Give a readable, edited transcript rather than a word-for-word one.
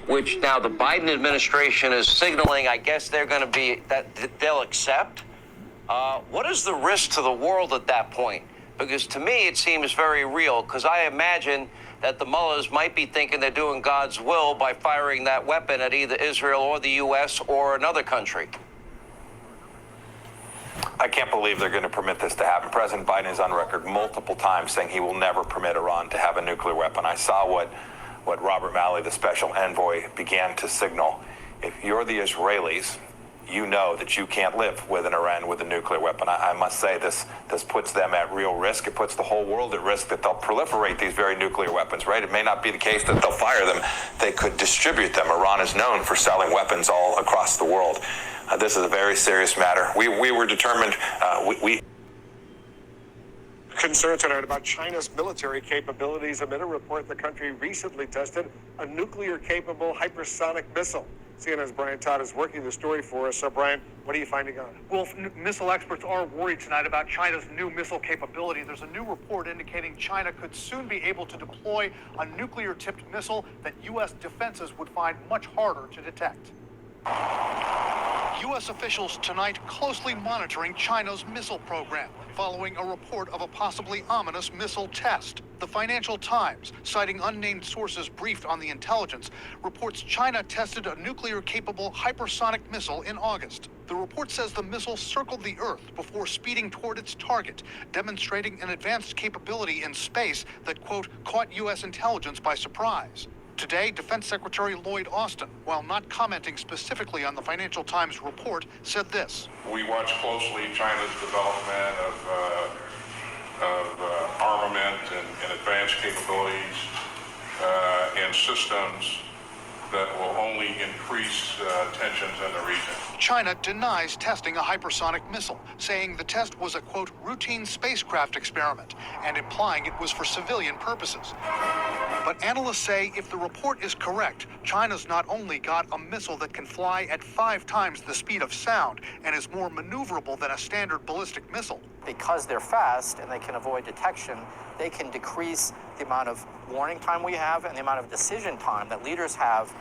which now the Biden administration is signaling, I guess they're going to be, that they'll accept. What is the risk to the world at that point? Because to me, it seems very real, because I imagine that the mullahs might be thinking they're doing God's will by firing that weapon at either Israel or the U.S. or another country. I can't believe they're going to permit this to happen. President Biden is on record multiple times saying he will never permit Iran to have a nuclear weapon. I saw what Robert Malley, the special envoy, began to signal. If you're the Israelis, you know that you can't live with an Iran with a nuclear weapon. I must say this puts them at real risk. It puts the whole world at risk that they'll proliferate these very nuclear weapons, right? It may not be the case that they'll fire them. They could distribute them. Iran is known for selling weapons all across the world. This is a very serious matter. We were determined, Concern tonight about China's military capabilities amid a report the country recently tested a nuclear-capable hypersonic missile. CNN's Brian Todd is working the story for us. So, Brian, what are you finding out? Well, missile experts are worried tonight about China's new missile capability. There's a new report indicating China could soon be able to deploy a nuclear-tipped missile that U.S. defenses would find much harder to detect. U.S. officials tonight closely monitoring China's missile program, following a report of a possibly ominous missile test. The Financial Times, citing unnamed sources briefed on the intelligence, reports China tested a nuclear-capable hypersonic missile in August. The report says the missile circled the Earth before speeding toward its target, demonstrating an advanced capability in space that, quote, caught U.S. intelligence by surprise. Today, Defense Secretary Lloyd Austin, while not commenting specifically on the Financial Times report, said this. We watch closely China's development of armament and advanced capabilities and systems that will only increase tensions in the region. China denies testing a hypersonic missile, saying the test was a, quote, routine spacecraft experiment, and implying it was for civilian purposes. But analysts say if the report is correct, China's not only got a missile that can fly at 5 times the speed of sound and is more maneuverable than a standard ballistic missile. Because they're fast and they can avoid detection, they can decrease the amount of warning time we have and the amount of decision time that leaders have